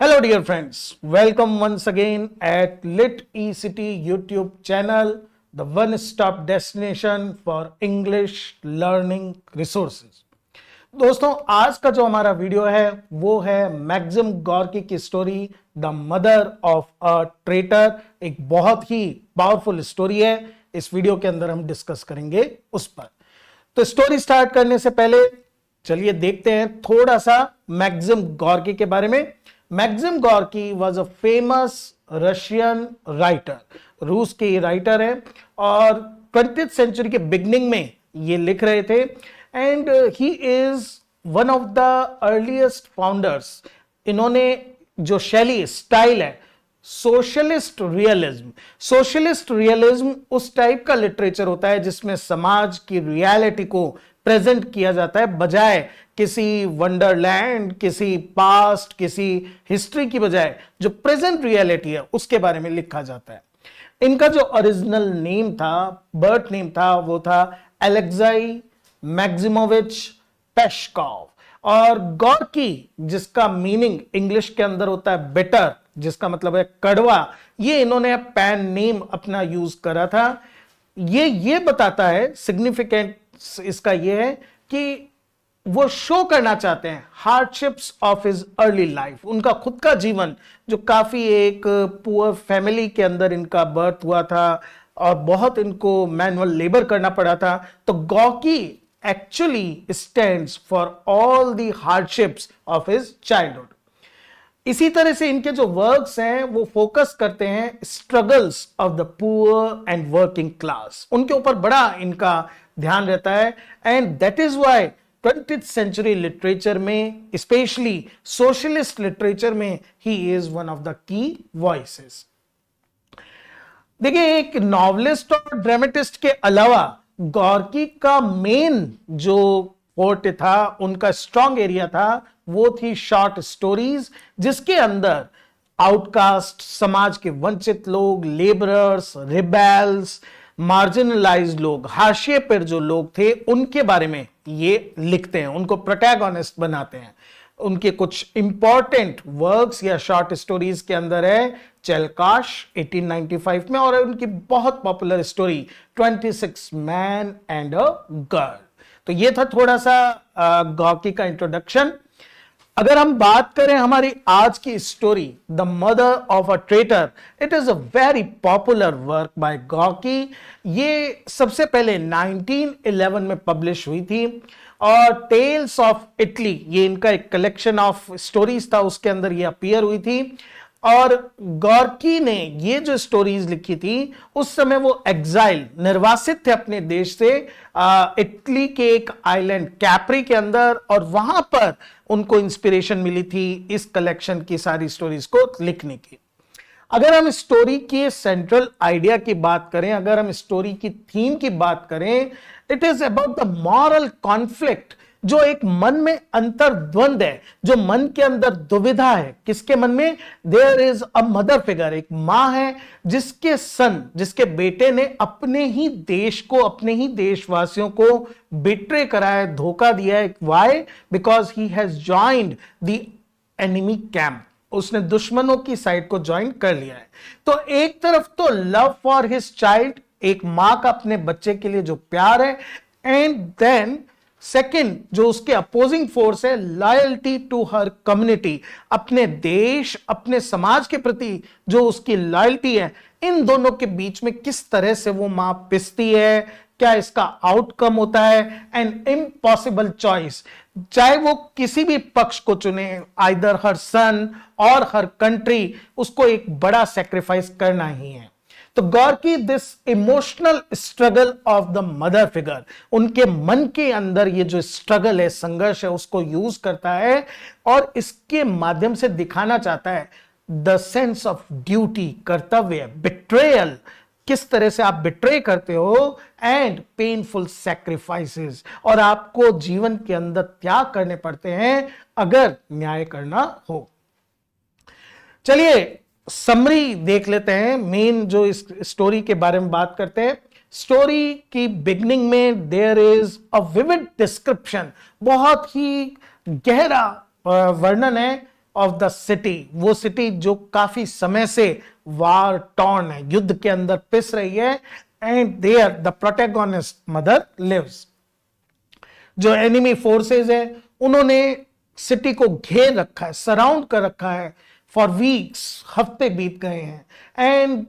Hello dear friends, welcome once again at Lit eCity YouTube channel, the one-stop destination for English learning resources. दोस्तों आज का जो हमारा video है वो है मैक्सिम गॉर्की की story the mother of a traitor. एक बहुत ही पावरफुल स्टोरी है, इस वीडियो के अंदर हम डिस्कस करेंगे उस पर। तो स्टोरी स्टार्ट करने से पहले चलिए देखते हैं थोड़ा सा मैक्सिम गॉर्की के बारे में। Maxim Gorky was a famous Russian writer, रूस के राइटर है और 20th सेंचुरी के बिगनिंग में ये लिख रहे थे and he is one of the earliest founders. इन्होंने जो शैली स्टाइल है सोशलिस्ट रियलिज्म, सोशलिस्ट रियलिज्म उस टाइप का लिटरेचर होता है जिसमें समाज की रियलिटी को प्रेजेंट किया जाता है, बजाय किसी वंडरलैंड, किसी पास्ट, किसी हिस्ट्री की बजाय जो प्रेजेंट रियलिटी है उसके बारे में लिखा जाता है। इनका जो ओरिजिनल नेम था, बर्थ नेम था, वो था अलेक्साई मैक्सिमोविच पेशकॉव और गॉर्की जिसका मीनिंग इंग्लिश के अंदर होता है बिटर, जिसका मतलब है कड़वा, ये इन्होंने पेन नेम अपना यूज करा था। ये बताता है, सिग्निफिकेंट इसका ये है कि वो शो करना चाहते हैं hardships of his early life, उनका खुद का जीवन जो काफी एक पुअर फैमिली के अंदर इनका बर्थ हुआ था और बहुत इनको मैनुअल लेबर करना पड़ा था। तो Gorky actually stands for all the hardships of his childhood. इसी तरह से इनके जो वर्क्स हैं वो फोकस करते हैं struggles of the poor and working class, उनके ऊपर बड़ा इनका ध्यान रहता है and that is why 20th century literature में, स्पेशली सोशलिस्ट लिटरेचर में, he is one of the key voices. देखिए, एक नॉवलिस्ट और ड्रामेटिस्ट के अलावा गॉर्की का मेन जो फोर्ट था, उनका स्ट्रॉन्ग एरिया था, वो थी शॉर्ट स्टोरीज, जिसके अंदर आउटकास्ट, समाज के वंचित लोग, लेबरर्स, रिबेल्स, मार्जिनलाइज्ड लोग, हाशिए पर जो लोग थे, उनके बारे में ये लिखते हैं, उनको प्रोटैगोनिस्ट बनाते हैं। उनके कुछ इंपॉर्टेंट वर्क्स या शॉर्ट स्टोरीज के अंदर है चेलकाश 1895 में, और उनकी बहुत popular story 26 man and a girl. तो ये था थोड़ा सा गॉर्की का इंट्रोडक्शन। अगर हम बात करें हमारी आज की story the mother of a traitor, it is a very popular work by Gorky. ये सबसे पहले 1911 में पब्लिश हुई थी और टेल्स ऑफ इटली, ये इनका एक कलेक्शन ऑफ स्टोरीज था, उसके अंदर ये अपीयर हुई थी। और गॉर्की ने ये जो स्टोरीज लिखी थी उस समय वो एग्जाइल, निर्वासित थे अपने देश से, इटली के एक आइलैंड कैप्री के अंदर, और वहां पर उनको इंस्पिरेशन मिली थी इस कलेक्शन की सारी स्टोरीज को लिखने की। अगर हम स्टोरी के सेंट्रल आइडिया की बात करें, अगर हम स्टोरी की थीम की बात करें, it is about the moral conflict, जो एक मन में अंतर्द्वंद है, जो मन के अंदर दुविधा है। किसके मन में? There is a mother figure, एक मां है जिसके सन, जिसके बेटे ने अपने ही देश को, अपने ही देशवासियों को बिट्रे करा है, धोखा दिया है। Why? Because he has joined the enemy camp, उसने दुश्मनों की साइड को ज्वाइन कर लिया है। तो एक तरफ तो लव फॉर हिज चाइल्ड, एक मां का अपने बच्चे के लिए जो प्यार है, एंड देन सेकेंड जो उसके अपोजिंग फोर्स है, लॉयल्टी टू हर कम्युनिटी, अपने देश, अपने समाज के प्रति जो उसकी लॉयल्टी है। इन दोनों के बीच में किस तरह से वो मां पिसती है, क्या इसका आउटकम होता है, एन इम्पॉसिबल चॉइस, चाहे वो किसी भी पक्ष को चुने, आइदर हर सन और हर कंट्री, उसको एक बड़ा सेक्रीफाइस करना ही है। तो Gorky this emotional struggle of the mother figure, उनके मन के अंदर ये जो स्ट्रगल है, संघर्ष है, उसको यूज करता है और इसके माध्यम से दिखाना चाहता है द सेंस ऑफ ड्यूटी, कर्तव्य, बिट्रेयल, किस तरह से आप बिट्रे करते हो, एंड पेनफुल सैक्रिफाइसेस, और आपको जीवन के अंदर त्याग करने पड़ते हैं अगर न्याय करना हो। चलिए समरी देख लेते हैं, मेन जो इस स्टोरी के बारे में बात करते हैं। स्टोरी की बिगनिंग में there is a vivid description, बहुत ही गहरा वर्णन है ऑफ द सिटी, वो सिटी जो काफी समय से वार टॉर्न है, युद्ध के अंदर पिस रही है, and there the protagonist mother lives. जो एनिमी फोर्सेस है उन्होंने सिटी को घेर रखा है, सराउंड कर रखा है फॉर वीक्स, हफ्ते बीत गए हैं, एंड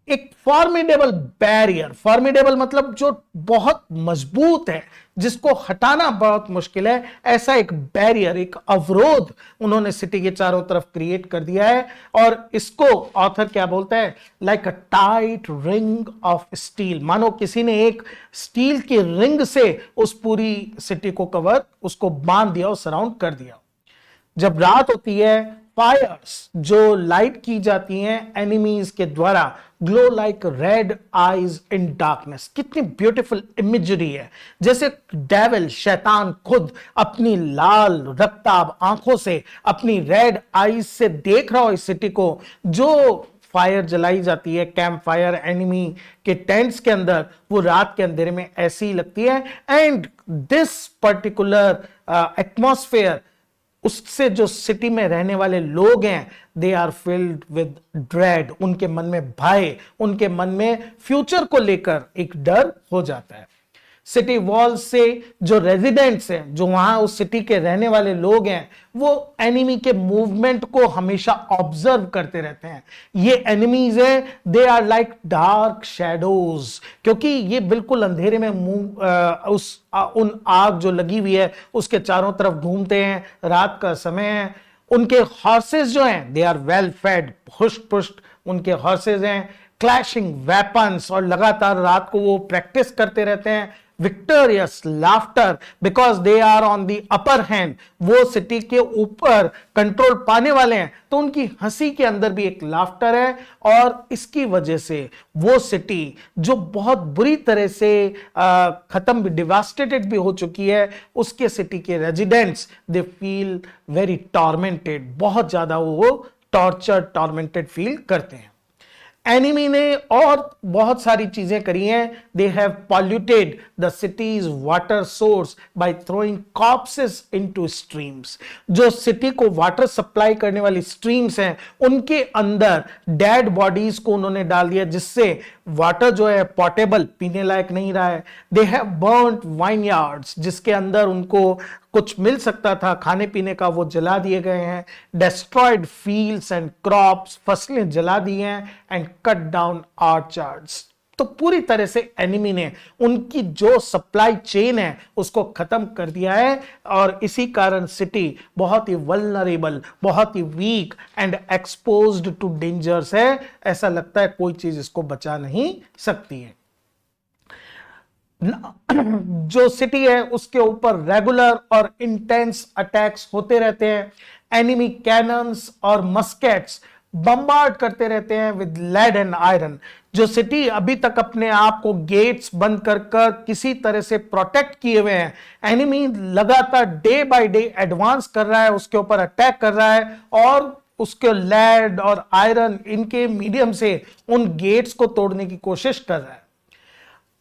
एक फॉर्मिडेबल बैरियर, फॉर्मिडेबल मतलब जो बहुत मजबूत है, जिसको हटाना बहुत मुश्किल है, ऐसा एक बैरियर, एक अवरोध उन्होंने सिटी के चारों तरफ क्रिएट कर दिया है। और इसको ऑथर क्या बोलता है, like a tight ring of steel, मानो किसी ने एक स्टील की रिंग से उस पूरी सिटी को कवर, उसको बांध दिया और सराउंड कर दिया। जब रात होती है, फायर्स जो लाइट की जाती हैं एनिमीज के द्वारा, glow like red eyes in darkness. कितनी ब्यूटीफुल इमेजरी है, जैसे डेविल, शैतान खुद अपनी लाल रक्ताब आंखों से, अपनी रेड आईज से देख रहा हो इस सिटी को। जो फायर जलाई जाती है, कैंप फायर एनिमी के टेंट्स के अंदर, वो रात के अंधेरे में ऐसी लगती है। एंड दिस पर्टिकुलर एटमॉस्फेयर, उससे जो सिटी में रहने वाले लोग हैं, they are filled with dread, उनके मन में भय, उनके मन में फ्यूचर को लेकर एक डर हो जाता है। सिटी वॉल से जो रेजिडेंट्स हैं, जो वहां उस सिटी के रहने वाले लोग हैं, वो एनिमी के मूवमेंट को हमेशा ऑब्जर्व करते रहते हैं। ये एनिमीज हैं, they are like dark shadows, क्योंकि ये बिल्कुल अंधेरे में उन आग जो लगी हुई है उसके चारों तरफ घूमते हैं, रात का समय है। उनके हॉर्सेस जो हैं, दे आर वेल फेड, हुष्ट पुष्ट उनके हॉर्सेस हैं, क्लैशिंग वेपन्स, और लगातार रात को वो प्रैक्टिस करते रहते हैं। Victorious laughter, because they are on the upper hand, वो सिटी के ऊपर कंट्रोल पाने वाले हैं, तो उनकी हंसी के अंदर भी एक लाफ्टर है। और इसकी वजह से वो सिटी जो बहुत बुरी तरह से खत्म, डिवास्टेटेड भी हो चुकी है, उसके सिटी के residents, they feel very tormented, बहुत ज्यादा वो टॉर्चर, टॉर्मेंटेड फील करते हैं। एनिमी ने और बहुत सारी चीजें करी हैं। They have polluted the city's water source by throwing corpses into streams. जो सिटी को वाटर सप्लाई करने वाली स्ट्रीम्स हैं, उनके अंदर डेड बॉडीज को उन्होंने डाल दिया, जिससे वाटर जो है पोर्टेबल, पीने लायक नहीं रहा है। दे हैव बर्न्ड वाइनयार्ड्स, जिसके अंदर उनको कुछ मिल सकता था खाने पीने का, वो जला दिए गए हैं। डेस्ट्रॉयड फील्ड्स एंड क्रॉप्स, फसलें जला दी हैं। And cut down ऑर्चार्ड्स। तो पूरी तरह से एनिमी ने उनकी जो सप्लाई चेन है उसको खत्म कर दिया है, और इसी कारण सिटी बहुत ही वल्नरेबल, बहुत ही weak and exposed to dangers है। ऐसा लगता है कोई चीज इसको बचा नहीं सकती है। जो सिटी है उसके ऊपर रेगुलर और इंटेंस अटैक्स होते रहते हैं। एनिमी कैनन्स और मस्केट्स बम्बार्ड करते रहते हैं विद लेड एंड आयरन। जो सिटी अभी तक अपने आप को गेट्स बंद कर कर किसी तरह से प्रोटेक्ट किए हुए हैं, एनिमी लगातार डे बाय डे एडवांस कर रहा है, उसके ऊपर अटैक कर रहा है, और उसके लेड और आयरन इनके मीडियम से उन गेट्स को तोड़ने की कोशिश कर रहा है।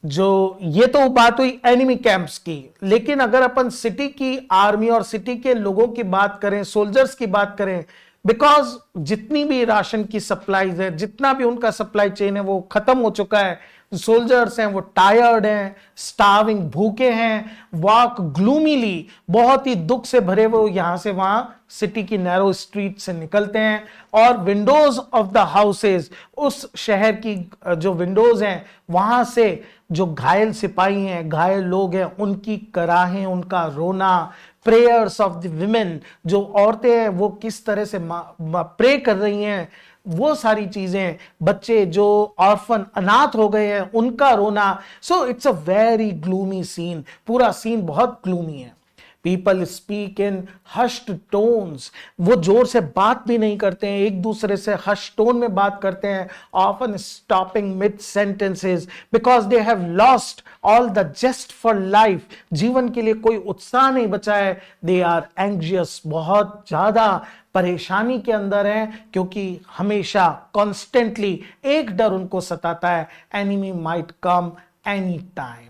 जो ये तो बात हुई एनिमी कैंप्स की, लेकिन अगर अपन सिटी की आर्मी और सिटी के लोगों की बात करें, सोल्जर्स की बात करें, बिकॉज जितनी भी राशन की सप्लाईज है, जितना भी उनका सप्लाई चेन है, वो खत्म हो चुका है। सोल्जर्स हैं वो टायर्ड हैं, स्टार्विंग, भूखे हैं, वॉक ग्लूमीली, बहुत ही दुख से भरे हुए यहां से वहां सिटी की नैरो स्ट्रीट से निकलते हैं। और विंडोज ऑफ द हाउसेज, उस शहर की जो विंडोज हैं वहां से जो घायल सिपाही हैं, घायल लोग हैं, उनकी कराहें, उनका रोना, प्रेयर्स ऑफ द विमेन, जो औरतें हैं वो किस तरह से प्रे कर रही हैं, वो सारी चीजें, बच्चे जो ऑर्फन, अनाथ हो गए हैं, उनका रोना। So it's a very gloomy scene, पूरा सीन बहुत ग्लूमी है। People speak in hushed tones, वो जोर से बात भी नहीं करते हैं, एक दूसरे से हश टोन में बात करते हैं, often stopping mid sentences, because they have lost all the zest for life, जीवन के लिए कोई उत्साह नहीं बचा है। दे आर एंग्जियस, बहुत ज्यादा परेशानी के अंदर हैं, क्योंकि हमेशा कॉन्स्टेंटली एक डर उनको सताता है, enemy might come any time.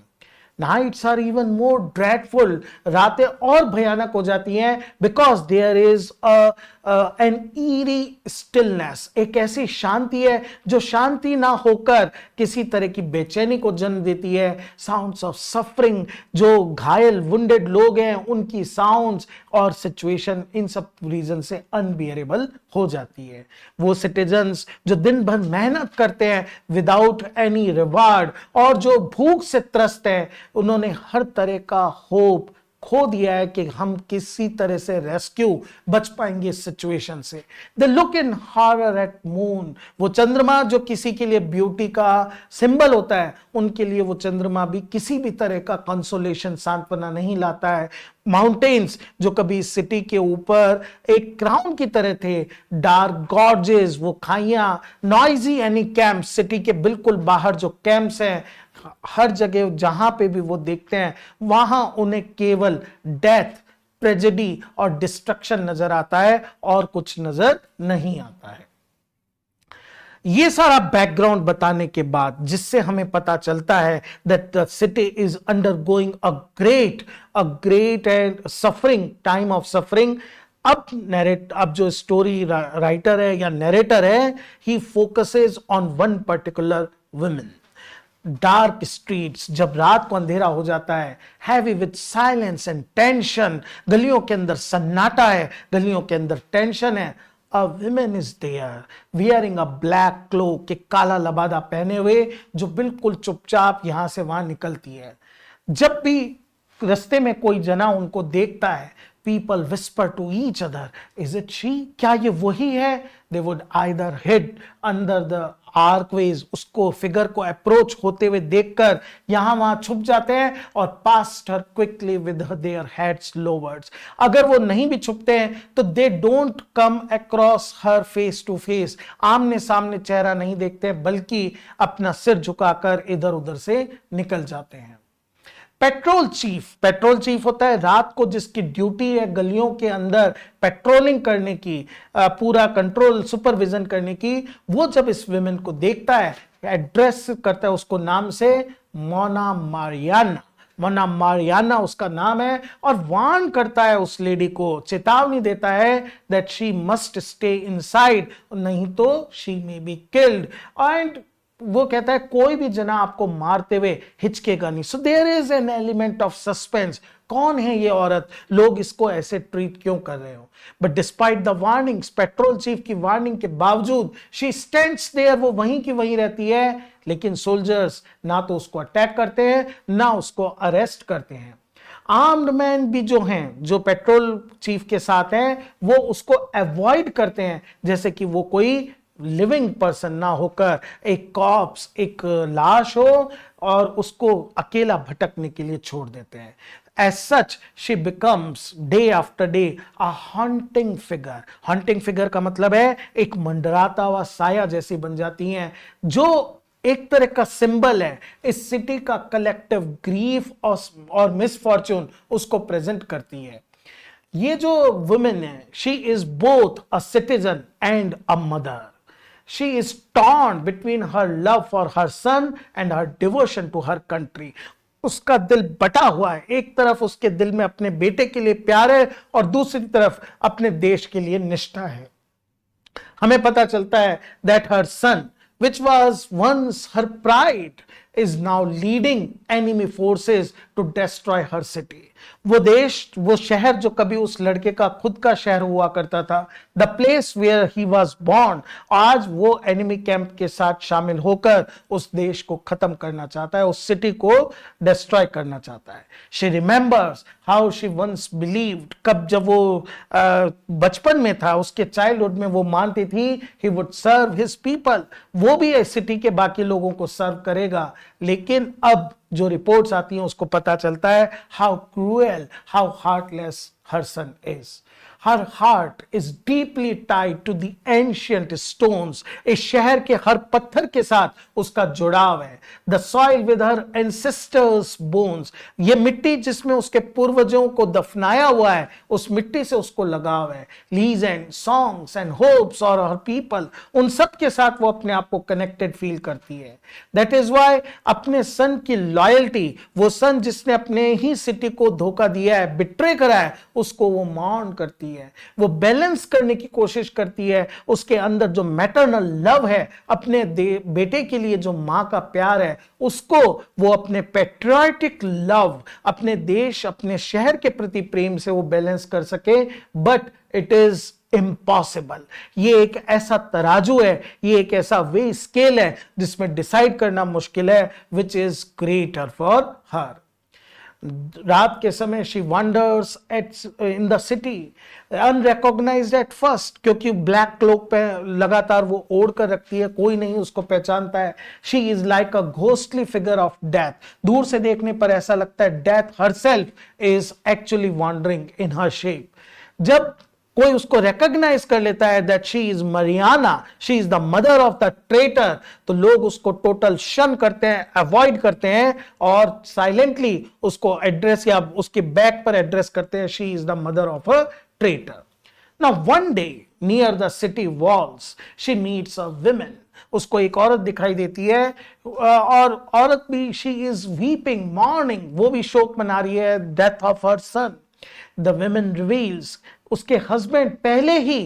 Nights are even more dreadful, रातें और भयानक हो जाती हैं, because there is an eerie stillness, एक ऐसी शांति है जो शांति ना होकर किसी तरह की बेचैनी को जन्म देती है। साउंड्स ऑफ सफरिंग, जो घायल वुंडेड लोग हैं उनकी साउंड्स और सिचुएशन, इन सब रीजन से अनबियरेबल हो जाती है। वो सिटीजन्स जो दिन भर मेहनत करते हैं विदाउट एनी रिवार्ड, और जो भूख से त्रस्त है, उन्होंने हर तरह का होप खो दिया है कि हम किसी तरह से रेस्क्यू बच पाएंगे इस सिचुएशन से। The look in horror eight moon, वो चंद्रमा जो किसी के लिए ब्यूटी का सिंबल होता है, उनके लिए वो चंद्रमा भी किसी भी तरह का कंसोलेशन, सांत्वना नहीं लाता है। माउंटेन्स जो कभी सिटी के ऊपर एक क्राउन की तरह थे, डार्क गॉर्जेस, वो खाइयां, नॉइजी एनी कैंप, सिटी के बिल्कुल बाहर जो कैंप्स हैं, हर जगह जहां पे भी वो देखते हैं वहां उन्हें केवल डेथ, ट्रेजेडी और डिस्ट्रक्शन नजर आता है और कुछ नजर नहीं आता है। ये सारा बैकग्राउंड बताने के बाद जिससे हमें पता चलता है that the city is undergoing a great and suffering, time of suffering. अब जो स्टोरी राइटर है या नरेटर है, he focuses on one particular women. Dark streets, जब रात को अंधेरा हो जाता है, heavy with silence and tension, गलियों के अंदर सन्नाटा है, गलियों के अंदर टेंशन है। A woman is there wearing a black cloak, एक काला लबादा पहने हुए, जो बिल्कुल चुपचाप यहां से वहां निकलती है। जब भी रास्ते में कोई जना उनको देखता है, people whisper to each other, is it she? क्या ये वही है? They would either hid under the archways, उसको फिगर को अप्रोच होते हुए देखकर यहां वहां छुप जाते हैं, और past her quickly with their heads lowered। अगर वो नहीं भी छुपते हैं तो they don't come across her face to face, आमने सामने चेहरा नहीं देखते, बल्कि अपना सिर झुकाकर इधर उधर से निकल जाते हैं। पेट्रोल चीफ होता है रात को जिसकी ड्यूटी है गलियों के अंदर पेट्रोलिंग करने की, पूरा कंट्रोल सुपरविजन करने की। वो जब इस विमेन को देखता है, एड्रेस करता है उसको नाम से मोना मारियाना उसका नाम है, और वार्न करता है उस लेडी को, चेतावनी देता है that she must stay inside, नहीं तो she may be killed. And वो कहता है कोई भी जना आपको मारते हुए हिचकेगा नहीं। So there is an element of suspense, कौन है ये औरत, लोग इसको ऐसे ट्रीट क्यों कर रहे हो। But despite the warnings, petrol chief की वार्निंग के बावजूद, शी स्टैंड्स देयर, वो वहीं की वहीं रहती है। लेकिन सोल्जर्स ना तो उसको अटैक करते हैं ना उसको अरेस्ट करते हैं। आर्म्ड मैन भी जो हैं, जो पेट्रोल चीफ के साथ हैं, वो उसको अवॉइड करते हैं, जैसे कि वो कोई लिविंग पर्सन ना होकर एक कॉप्स, एक लाश हो, और उसको अकेला भटकने के लिए छोड़ देते हैं। As such, she becomes day after day a haunting figure. Haunting figure का मतलब है एक मंडराता हुआ साया जैसी बन जाती हैं, जो एक तरह का सिंबल है इस सिटी का कलेक्टिव ग्रीफ और मिसफॉर्चून, उसको प्रेजेंट करती है। ये जो वुमेन है, she is both a citizen and a mother. She is torn between her love for her son and her devotion to her country. उसका दिल बटा हुआ है, एक तरफ उसके दिल में अपने बेटे के लिए प्यार है और दूसरी तरफ अपने देश के लिए निष्ठा है। हमें पता चलता है that her son, which was once her pride, is now leading enemy forces to destroy her city. वो देश, वो शहर जो कभी उस लड़के का खुद का शहर हुआ करता था, the place where he was born, आज वो एनिमी कैंप के साथ शामिल होकर उस देश को खत्म करना चाहता है, उस सिटी को डिस्ट्रॉय करना चाहता है। She remembers how she once believed, कब जब वो बचपन में था, उसके चाइल्डहुड में वो मानती थी he would serve his people, वो भी इस सिटी के बाकी लोगों को सर्व करेगा। लेकिन अब जो रिपोर्ट्स आती हैं उसको पता चलता है how cruel, how heartless her son is. Her heart is deeply tied to the ancient stones. इस शहर के हर पत्थर के साथ उसका जुड़ाव है. The soil with her ancestors' bones. ये मिट्टी जिसमें उसके पूर्वजों को दफनाया हुआ है, उस मिट्टी से उसको लगाव है. Legends, songs and hopes or her people, उन सब के साथ वो अपने आप को कनेक्टेड फील करती है. That is why अपने सन की लॉयल्टी, वो सन जिसने अपने ही सिटी को धोखा दिया है, बिट्रे करा है, उसको वो मॉर्न करती है. वो बैलेंस करने की कोशिश करती है. उसके अंदर जो मैटरनल लव है, अपने बेटे के लिए जो मां का प्यार है, उसको वो अपने पैट्रियोटिक लव, अपने देश, अपने शहर के प्रति प्रेम से वो बैलेंस कर सके. But it is impossible. ये एक ऐसा तराजू है, ये एक ऐसा वे स्केल है जिसमें डिसाइड करना मुश्किल है. Which is greater for her. रात के समय she wanders at in the city unrecognized at first, क्योंकि ब्लैक क्लोक पे लगातार वो ओढ़ कर रखती है, कोई नहीं उसको पहचानता है. She is like a ghostly figure of death. दूर से देखने पर ऐसा लगता है death herself is actually wandering in her shape. जब कोई उसको रिकॉग्नाइज कर लेता है that she is Mariana, she is the mother of the traitor, तो लोग उसको टोटल शन करते हैं, अवॉइड करते हैं और साइलेंटली उसको एड्रेस या उसके बैक पर एड्रेस करते हैं, she is the mother of a traitor. Now one day near the city walls she meets a women. उसको एक औरत दिखाई देती है और औरत भी, शी इज वीपिंग मॉर्निंग, वो भी शोक मना रही है death of her son. The women reveals, उसके हस्बैंड पहले ही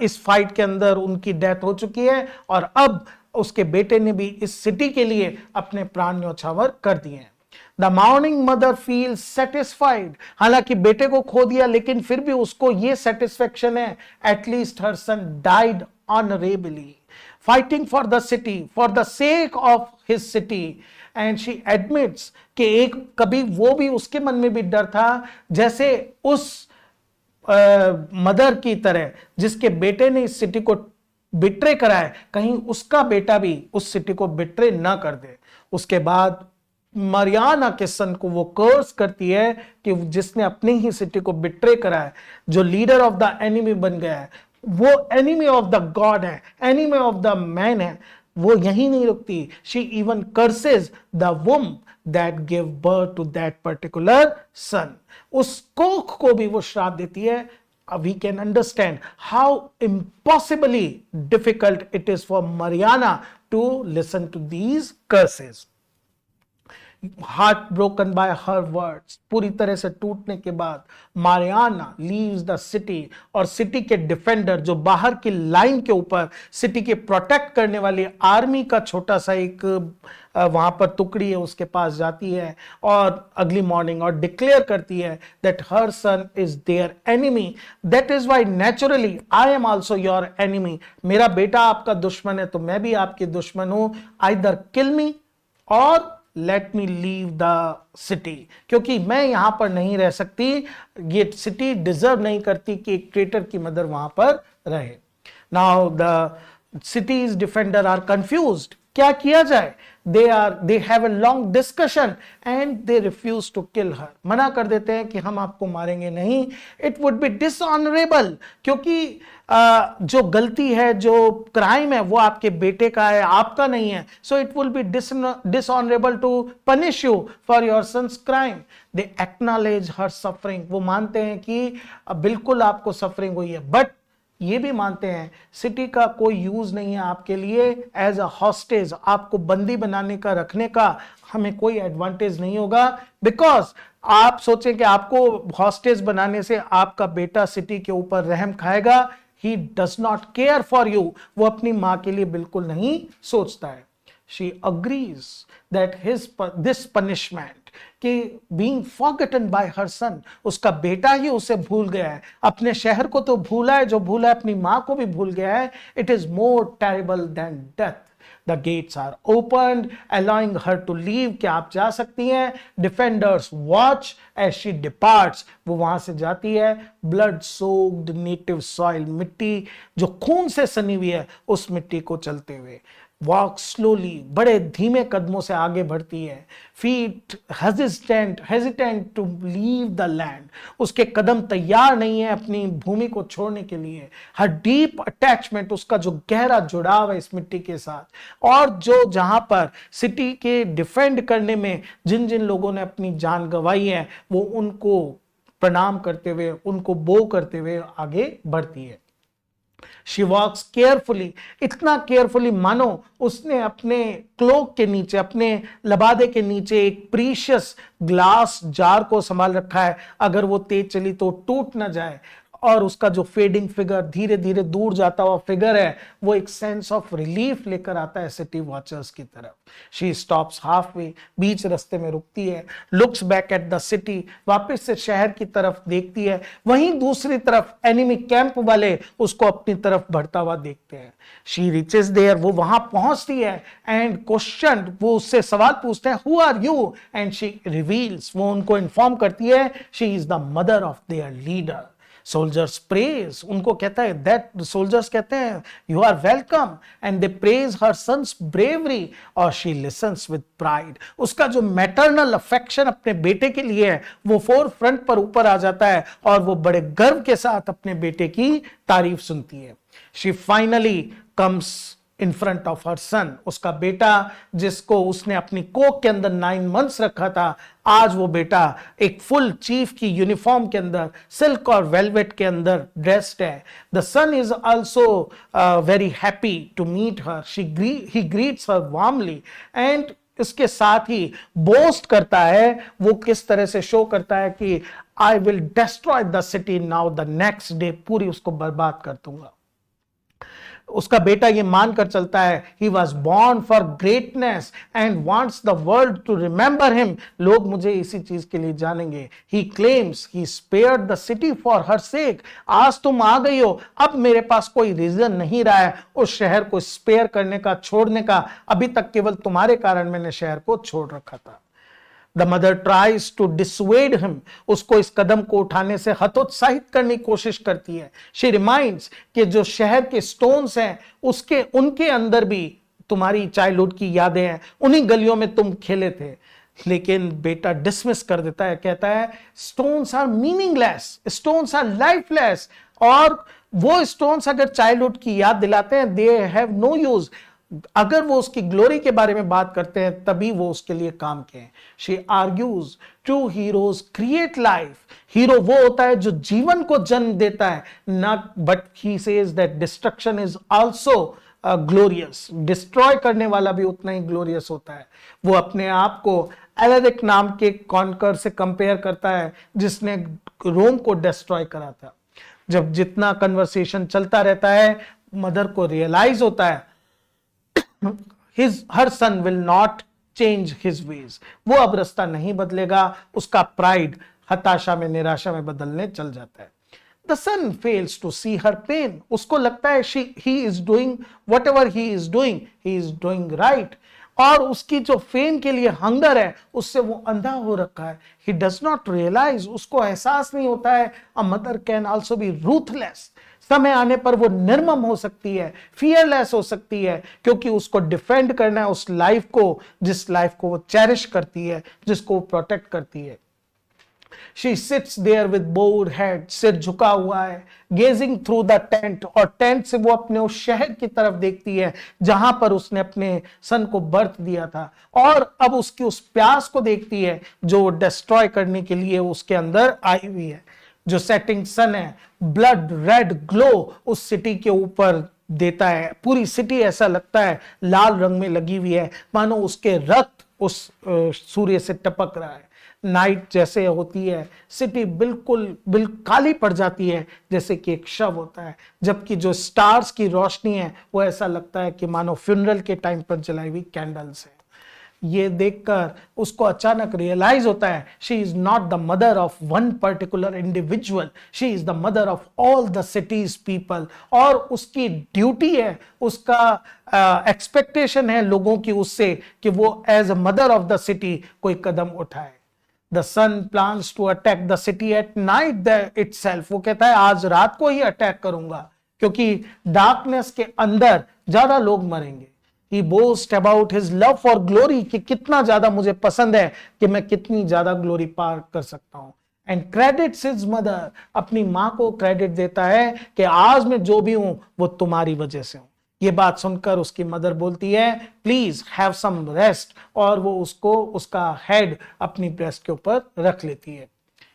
इस फाइट के अंदर उनकी डेथ हो चुकी है और अब उसके बेटे ने भी इस सिटी के लिए अपने प्राण न्यौछावर कर दिए हैं. The morning mother feel satisfied. हालांकि बेटे को खो दिया लेकिन फिर भी उसको ये सेटिस्फेक्शन है, at least her son died honourably, fighting for the city, for the sake of his city. And she admits कि एक कभी वो भी, उसके मन में भी डर था, जैसे उस मदर की तरह जिसके बेटे ने इस सिटी को बिट्रे करा है, कहीं उसका बेटा भी उस सिटी को बिट्रे ना कर दे. उसके बाद मरियाना के सन को वो कर्स करती है कि जिसने अपनी ही सिटी को बिट्रे करा है, जो लीडर ऑफ द एनिमी बन गया है, वो एनिमी ऑफ द गॉड है, एनिमी ऑफ द मैन है. वो यही नहीं रुकती, she even curses the womb that give birth to that particular son. उस कोख को भी वो श्राप देती है. We can understand how impossibly difficult it is for Mariana to listen to these curses. Heart broken by her words, पूरी तरह से टूटने के बाद मारियाना लीव्स द सिटी. और सिटी के डिफेंडर, जो बाहर की लाइन के ऊपर सिटी के प्रोटेक्ट करने वाली आर्मी का छोटा सा एक वहां पर टुकड़ी है, उसके पास जाती है और अगली मॉर्निंग और डिक्लेयर करती है that her son is their enemy. That is why naturally I am also your enemy. मेरा बेटा आपका दुश्मन है तो मैं भी आपकी दुश्मन हूं. आइदर किल मी और let me leave the city, क्योंकि मैं यहां पर नहीं रह सकती. ये सिटी डिजर्व नहीं करती कि एक ट्रेटर की मदर वहां पर रहे. Now the city's defender are confused. क्या किया जाए? they have a long discussion and they refuse to kill her. मना कर देते हैं कि हम आपको मारेंगे नहीं. It would be dishonorable, क्योंकि जो गलती है, जो क्राइम है, वो आपके बेटे का है, आपका नहीं है. So it will be dishonorable to punish you for your son's crime. They acknowledge her suffering. वो मानते हैं कि बिल्कुल आपको सफरिंग हुई है, बट ये भी मानते हैं सिटी का कोई यूज नहीं है आपके लिए एज अ हॉस्टेज. आपको बंदी बनाने का, रखने का हमें कोई एडवांटेज नहीं होगा. बिकॉज आप सोचें कि आपको हॉस्टेज बनाने से आपका बेटा सिटी के ऊपर रहम खाएगा. He does not care for you. वो अपनी मां के लिए बिल्कुल नहीं सोचता है. She agrees that this punishment, कि बीइंग फॉरगॉटन बाय हर सन, उसका बेटा ही उसे भूल गया है. अपने शहर को तो भूला है, जो भूला है अपनी मां को भी भूल गया है. It is more terrible than death. The gates are opened allowing her to leave, कि आप जा सकती हैं. Defenders watch as she departs, वो वहां से जाती है. ब्लड सोक्ड नेटिव सॉइल, मिट्टी जो खून से सनी हुई है, उस मिट्टी को चलते हुए. वॉक स्लोली, बड़े धीमे कदमों से आगे बढ़ती है। Feet hesitant to leave the land, उसके कदम तैयार नहीं है अपनी भूमि को छोड़ने के लिए। हर डीप अटैचमेंट, उसका जो गहरा जुड़ाव है इस मिट्टी के साथ। और जो जहां पर सिटी के डिफेंड करने में जिन जिन लोगों ने अपनी जान गंवाई है, वो उनको प्रणाम करते हुए, उनको बो करते हुए आगे बढ़ती है। शी वॉक्स केयरफुली, इतना केयरफुली मानो उसने अपने क्लोक के नीचे, अपने लबादे के नीचे एक प्रीशियस ग्लास जार को संभाल रखा है, अगर वो तेज चली तो टूट ना जाए। और उसका जो फेडिंग फिगर, धीरे धीरे दूर जाता हुआ फिगर है, वो एक सेंस ऑफ रिलीफ लेकर आता है सिटी वॉचर्स की तरफ। शी स्टॉप्स हाफ वे, बीच रास्ते में रुकती है। Looks back at the city, वापस से शहर की तरफ देखती है। वहीं दूसरी तरफ एनिमी कैंप वाले उसको अपनी तरफ बढ़ता हुआ देखते हैं। शी रीचेस देयर, वो वहां पहुंचती है। एंड क्वेश्चन, वो उससे सवाल पूछते हैं, who are you? And she reveals, वो उनको इन्फॉर्म करती है, she is the mother of their leader. Soldiers praise, उनको कहता है दैट, सोल्जर्स कहते हैं you are welcome, and they praise her son's bravery, और शी लिसन्स विद प्राइड। उसका जो मैटरनल अफेक्शन अपने बेटे के लिए है, वो फोर फ्रंट पर ऊपर आ जाता है, और वो बड़े गर्व के साथ अपने बेटे की तारीफ सुनती है। She finally comes in front of her son, उसका बेटा जिसको उसने अपनी कोक के अंदर 9 मंथ्स रखा था, आज वो बेटा एक फुल चीफ की यूनिफॉर्म के अंदर, सिल्क और वेलवेट के अंदर ड्रेस्ड है। The son is also very happy to meet her, he greets her warmly, and इसके साथ ही बोस्ट करता है, वो किस तरह से शो करता है कि I will destroy the city now, the next day पूरी उसको बर्बाद कर दूंगा। उसका बेटा ये मानकर चलता है, he was born for greatness and wants the world to remember him, लोग मुझे इसी चीज के लिए जानेंगे। He claims he spared the city for her sake, आज तुम आ गई हो, अब मेरे पास कोई रीजन नहीं रहा है उस शहर को स्पेयर करने का, छोड़ने का, अभी तक केवल तुम्हारे कारण मैंने शहर को छोड़ रखा था। The mother tries to dissuade him, उसको इस कदम को उठाने से हतोत्साहित करने की कोशिश करती है। शी रिमाइंड्स कि जो शहर के स्टोन्स हैं, उसके उनके अंदर भी तुम्हारी चाइल्डहुड की यादें हैं, उन्हीं गलियों में तुम खेले थे। लेकिन बेटा डिसमिस कर देता है, कहता है stones are meaningless, stones are lifeless, और वो स्टोन्स अगर चाइल्डहुड की याद दिलाते हैं, दे हैव नो यूज, अगर वो उसकी ग्लोरी के बारे में बात करते हैं तभी वो उसके लिए काम के हैं। She argues true heroes create life, hero वो होता है जो जीवन को जन्म देता है, not, but he says that destruction is also glorious, destroy करने वाला भी उतना ही ग्लोरियस होता है। वो अपने आप को एलेरिक नाम के कॉन्कर से कंपेयर करता है जिसने रोम को डिस्ट्रॉय करा था। जब जितना कन्वर्सेशन चलता रहता है, मदर को रियलाइज होता है her son will not change his ways, वो अब रास्ता नहीं बदलेगा, उसका प्राइड हताशा में, निराशा में बदलने चल जाता है। The son fails to see her pain, उसको लगता है he is doing whatever he is doing right, और उसकी जो फेम के लिए हंगर है उससे वो अंधा हो रखा है। He does not realize, उसको एहसास नहीं होता है a mother can also be ruthless, समय आने पर वो निर्मम हो सकती है, फियरलेस हो सकती है, क्योंकि उसको डिफेंड करना है उस लाइफ को, जिस लाइफ को वो चेरिश करती है, जिसको वो प्रोटेक्ट करती है। She sits there with bowed head, सिर झुका हुआ है, gazing through the tent, और टेंट से वो अपने उस शहर की तरफ देखती है जहां पर उसने अपने सन को बर्थ दिया था, और अब उसकी उस प्यास को देखती है जो डिस्ट्रॉय करने के लिए उसके अंदर आई हुई है। जो सेटिंग सन है, ब्लड रेड ग्लो उस सिटी के ऊपर देता है, पूरी सिटी ऐसा लगता है लाल रंग में लगी हुई है, मानो उसके रक्त उस सूर्य से टपक रहा है। नाइट जैसे होती है, सिटी बिल्कुल काली पड़ जाती है जैसे कि एक शव होता है, जबकि जो स्टार्स की रोशनी है वो ऐसा लगता है कि मानो फ्यूनरल के टाइम पर जलाई हुई कैंडल्स है। ये देखकर उसको अचानक रियलाइज होता है she is not the mother of one particular individual, she is the mother of all the cities people, और उसकी ड्यूटी है, उसका एक्सपेक्टेशन है लोगों की उससे कि वो as a mother of the city कोई कदम उठाए। The son plans to attack the city at night itself, वो कहता है आज रात को ही अटैक करूंगा, क्योंकि डार्कनेस के अंदर ज्यादा लोग मरेंगे। He boast about his love for glory, कि कितना ज्यादा मुझे पसंद है कि मैं कितनी ज्यादा ग्लोरी पार कर सकता हूं। एंड क्रेडिट्स हिज मदर, अपनी मां को क्रेडिट देता है कि आज मैं जो भी हूं वो तुम्हारी वजह से हूं। ये बात सुनकर उसकी मदर बोलती है प्लीज हैव सम रेस्ट, और वो उसको उसका हेड अपनी ब्रेस्ट के ऊपर रख लेती है।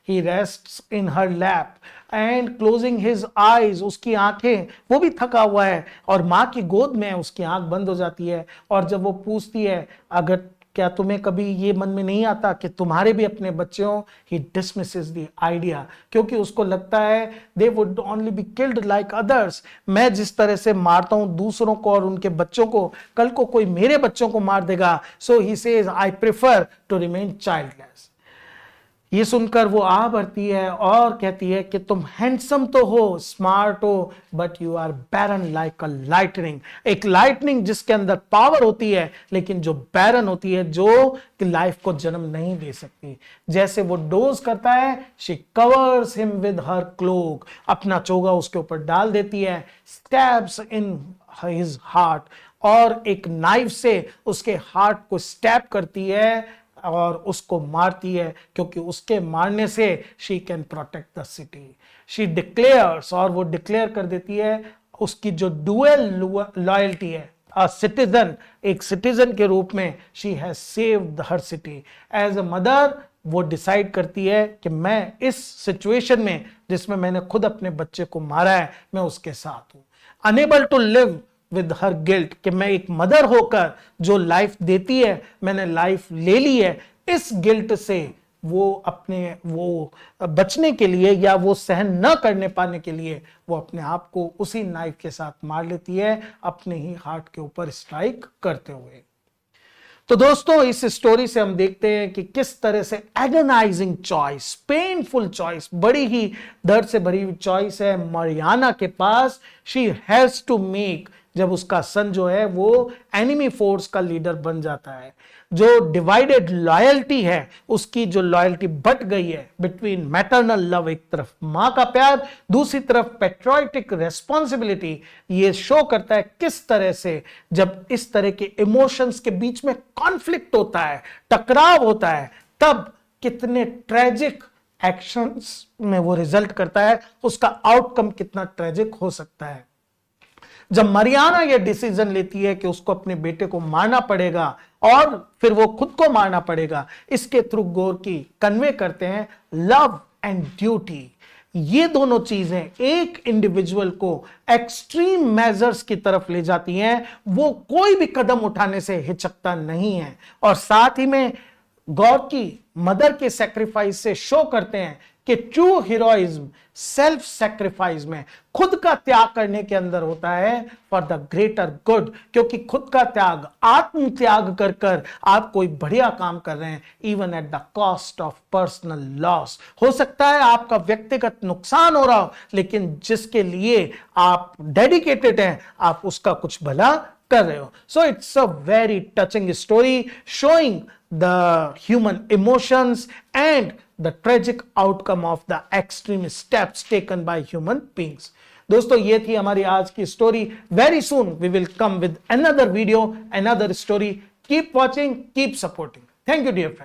He rests in her lap and closing his eyes, उसकी आंखें, वो भी थका हुआ है और माँ की गोद में उसकी आंख बंद हो जाती है। और जब वो पूछती है अगर क्या तुम्हें कभी ये मन में नहीं आता कि तुम्हारे भी अपने बच्चे हो, he dismisses the idea, क्योंकि उसको लगता है they would only be killed like others, मैं जिस तरह से मारता हूं दूसरों को और उनके बच्चों को, कल को कोई मेरे बच्चों को मार देगा। So he says I prefer to remain childless। ये सुनकर वो आ भरती है और कहती है कि तुम हैंडसम तो हो, स्मार्ट हो, but you are barren like a lightning, एक लाइटनिंग जिसके अंदर पावर होती है लेकिन जो बैरन होती है, जो कि लाइफ को जन्म नहीं दे सकती। जैसे वो डोज करता है, she covers him with her cloak, अपना चोगा उसके ऊपर डाल देती है, स्टैब्स इन हिज हार्ट, और एक नाइफ से उसके हार्ट को स्टैब करती है और उसको मारती है, क्योंकि उसके मारने से she can protect the city. She declares, और वो डिक्लेयर कर देती है उसकी जो डुअल लॉयल्टी है, अ सिटीजन, एक सिटीजन के रूप में she has saved her city. As a mother वो डिसाइड करती है कि मैं इस सिचुएशन में जिसमें मैंने खुद अपने बच्चे को मारा है, मैं उसके साथ हूं। Unable to live with her guilt, कि मैं एक मदर होकर जो लाइफ देती है, मैंने लाइफ ले ली है, इस गिल्ट से वो अपने वो बचने के लिए या वो सहन न करने पाने के लिए वो अपने आप को उसी नाइफ के साथ मार लेती है, अपने ही हार्ट के ऊपर स्ट्राइक करते हुए। तो दोस्तों इस स्टोरी से हम देखते हैं कि किस तरह से एगोनाइजिंग चॉइस, पेनफुल चॉइस, बड़ी ही दर्द से भरी हुई चॉइस है मरियाना के पास। शी हैज टू मेक, जब उसका सन जो है वो एनिमी फोर्स का लीडर बन जाता है, जो डिवाइडेड लॉयल्टी है, उसकी जो लॉयल्टी बट गई है बिटवीन मैटरनल लव, एक तरफ मां का प्यार, दूसरी तरफ पेट्रियोटिक रेस्पॉन्सिबिलिटी, ये शो करता है किस तरह से जब इस तरह के इमोशंस के बीच में कॉन्फ्लिक्ट होता है, टकराव होता है, तब कितने ट्रेजिक एक्शंस में वो रिजल्ट करता है, उसका आउटकम कितना ट्रेजिक हो सकता है। जब मरियाना यह डिसीजन लेती है कि उसको अपने बेटे को मारना पड़ेगा और फिर वो खुद को मारना पड़ेगा, इसके थ्रू गोर्की कन्वे करते हैं लव एंड ड्यूटी। ये दोनों चीजें एक इंडिविजुअल को एक्सट्रीम मेजर्स की तरफ ले जाती हैं, वो कोई भी कदम उठाने से हिचकता नहीं है, और साथ ही में गोर्की मदर के सेक्रीफाइस से शो करते हैं कि ट्रू हीरोइज्म सेल्फ सेक्रीफाइस में, खुद का त्याग करने के अंदर होता है फॉर द ग्रेटर गुड, क्योंकि खुद का त्याग, आत्म त्याग कर कर आप कोई बढ़िया काम कर रहे हैं, even at the cost of personal loss. हो सकता है आपका व्यक्तिगत नुकसान हो रहा हो, लेकिन जिसके लिए आप डेडिकेटेड हैं, आप उसका कुछ भला कर रहे हो। सो it's a very touching story showing the human emotions and the tragic outcome of the extreme steps taken by human beings। दोस्तों ये थी हमारी आज की story. Very soon we will come with another video, another story. Keep watching, keep supporting. Thank you dear friends।